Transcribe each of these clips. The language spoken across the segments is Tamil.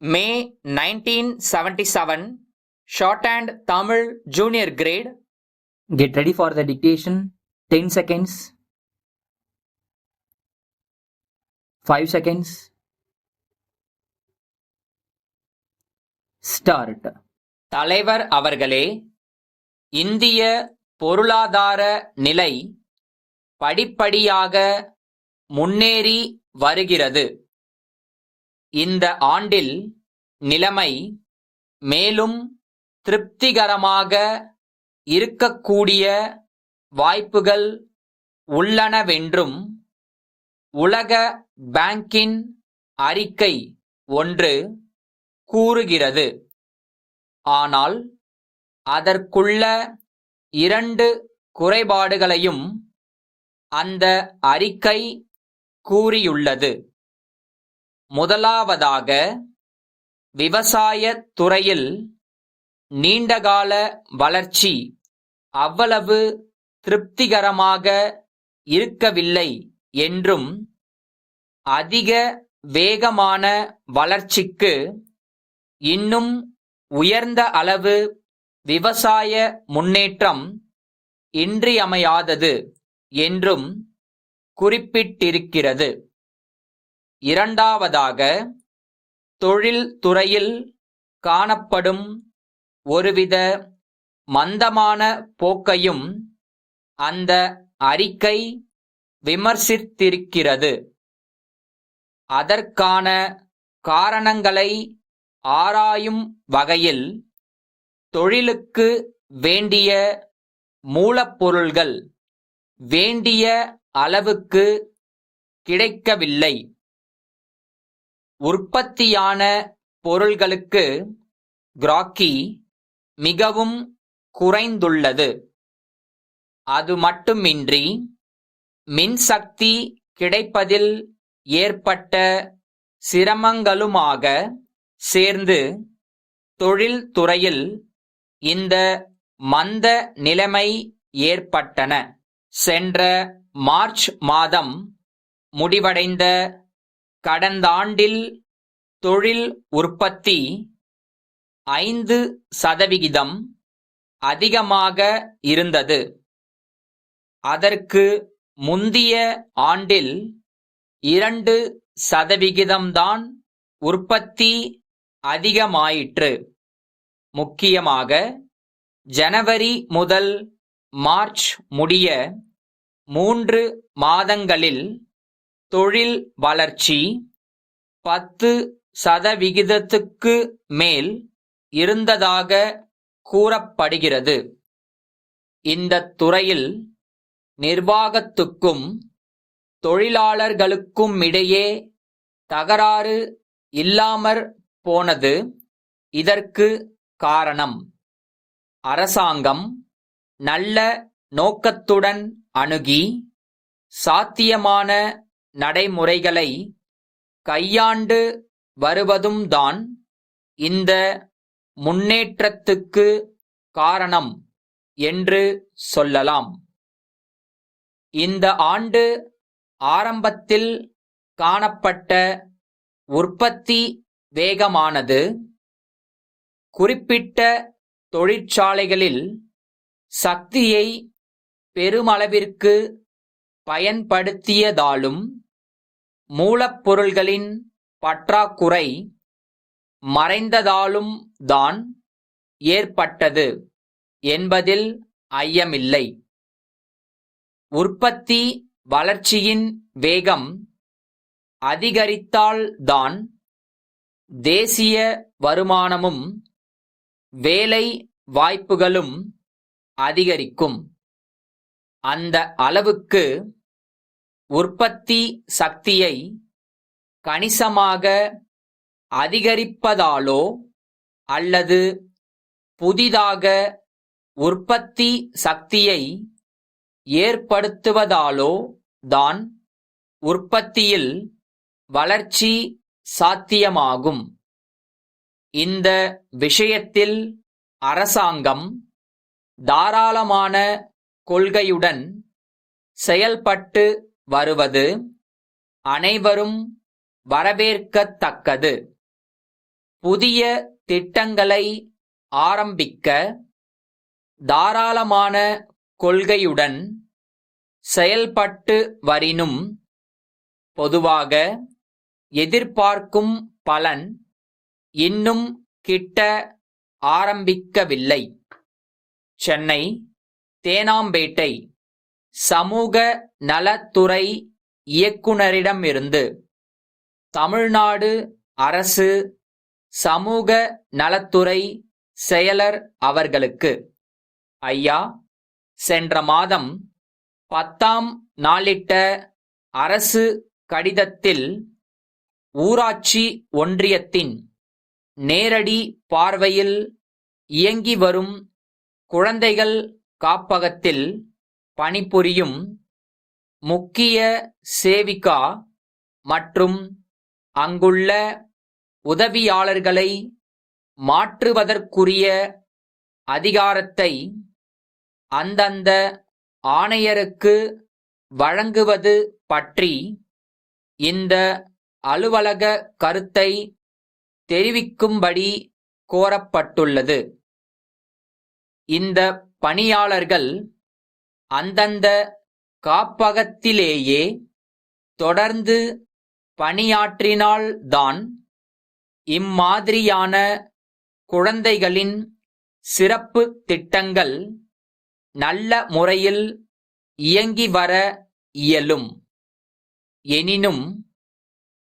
May 1977, Shorthand Tamil Junior Grade. Get ready for the dictation. 10 seconds. 5 seconds. Start. தலைவர் அவர்களே, இந்திய பொருளாதார நிலை படிப்படியாக முன்னேறி வருகிறது. இந்த ஆண்டில் நிலைமை மேலும் திருப்திகரமாக இருக்கக்கூடிய வாய்ப்புகள் உள்ளனவென்றும் உலக பேங்கின் அறிக்கை ஒன்று கூறுகிறது. ஆனால் அதற்குள்ள 2 குறைபாடுகளையும் அந்த அறிக்கை கூறியுள்ளது. முதலாவதாக, விவசாயத் துறையில் நீண்டகால வளர்ச்சி அவ்வளவு திருப்திகரமாக இருக்கவில்லை என்றும் அதிக வேகமான வளர்ச்சிக்கு இன்னும் உயர்ந்த அளவு விவசாய முன்னேற்றம் இன்றியமையாதது என்றும் குறிப்பிட்டிருக்கிறது. இரண்டாவதாக, தொழில் துறையில் காணப்படும் ஒருவித மந்தமான போக்கையும் அந்த அறிக்கை விமர்சித்திருக்கிறது. அதற்கான காரணங்களை ஆராயும் வகையில் தொழிலுக்கு வேண்டிய மூலப்பொருள்கள் வேண்டிய அளவுக்கு கிடைக்கவில்லை. உற்பத்தியான பொருள்களுக்கு கிராக்கி மிகவும் குறைந்துள்ளது. அது மட்டுமின்றி மின்சக்தி கிடைப்பதில் ஏற்பட்ட சிரமங்களுமாக சேர்ந்து தொழில் துறையில் இந்த மந்த நிலைமை ஏற்பட்டன. சென்ற மார்ச் மாதம் முடிவடைந்த கடந்தாண்டில் தொழில் உற்பத்தி 5% அதிகமாக இருந்தது. அதற்கு முந்திய ஆண்டில் 2% தான் உற்பத்தி அதிகமாயிற்று. முக்கியமாக ஜனவரி முதல் மார்ச் முடிய 3 மாதங்களில் தொழில் வளர்ச்சி 10% மேல் இருந்ததாக கூறப்படுகிறது. இந்த துறையில் நிர்வாகத்துக்கும் தொழிலாளர்களுக்குமிடையே தகராறு இல்லாமற் போனது இதற்கு காரணம். அரசாங்கம் நல்ல நோக்கத்துடன் அணுகி சாத்தியமான நடைமுறைகளை கையாண்டு வருவதும்தான் இந்த முன்னேற்றத்துக்கு காரணம் என்று சொல்லலாம். இந்த ஆண்டு ஆரம்பத்தில் காணப்பட்ட உற்பத்தி வேகமானது குறிப்பிட்ட தொழிற்சாலைகளில் சக்தியை பெருமளவிற்கு பயன்படுத்தியதாலும் மூலப்பொருள்களின் பற்றாக்குறை மறைந்ததாலும் தான் ஏற்பட்டது என்பதில் ஐயமில்லை. உற்பத்தி வளர்ச்சியின் வேகம் அதிகரித்தால்தான் தேசிய வருமானமும் வேலை வாய்ப்புகளும் அதிகரிக்கும். அந்த அளவுக்கு உற்பத்தி சக்தியை கணிசமாக அதிகரிப்பதாலோ அல்லது புதிதாக உற்பத்தி சக்தியை ஏற்படுத்துவதாலோ தான் உற்பத்தியில் வளர்ச்சி சாத்தியமாகும். இந்த விஷயத்தில் அரசாங்கம் தாராளமான கொள்கையுடன் செயல்பட்டு வருவது அனைவரும் வரவேற்கத்தக்கது. புதிய திட்டங்களை ஆரம்பிக்க தாராளமான கொள்கையுடன் செயல்பட்டு வரினும் பொதுவாக எதிர்பார்க்கும் பலன் இன்னும் கிட்ட ஆரம்பிக்கவில்லை. சென்னை தேனாம்பேட்டை சமூக நலத்துறை இயக்குனரிடமிருந்து தமிழ்நாடு அரசு சமூக நலத்துறை செயலர் அவர்களுக்கு, ஐயா, சென்ற மாதம் 10ஆம் நாளிட்ட அரசு கடிதத்தில் ஊராட்சி ஒன்றியத்தின் நேரடி பார்வையில் இயங்கி வரும் குழந்தைகள் காப்பகத்தில் பணிபுரியும் முக்கிய சேவிகா மற்றும் அங்குள்ள உதவியாளர்களை மாற்றுவதற்குரிய அதிகாரத்தை அந்தந்த ஆணையருக்கு வழங்குவது பற்றி இந்த அலுவலக கருத்தை தெரிவிக்கும்படி கோரப்பட்டுள்ளது. இந்த பணியாளர்கள் அந்தந்த காப்பகத்திலேயே தொடர்ந்து பணியாற்றினால்தான் இம்மாதிரியான குழந்தைகளின் சிறப்பு திட்டங்கள் நல்ல முறையில் இயங்கி வர இயலும். எனினும்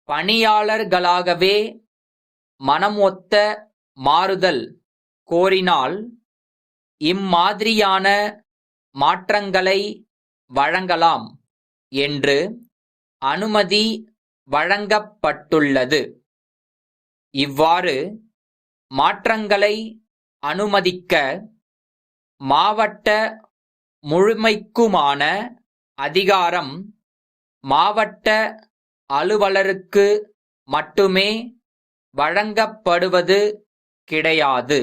பணியாளர்களாகவே மனமொத்த மாறுதல் கோரினால் இம்மாதிரியான மாற்றங்களை வழங்கலாம் என்று அனுமதி வழங்கப்பட்டுள்ளது. இவ்வாறு மாற்றங்களை அனுமதிக்க மாவட்ட முழுமைக்குமான அதிகாரம் மாவட்ட அலுவலருக்கு மட்டுமே வழங்கப்படுவது கிடையாது.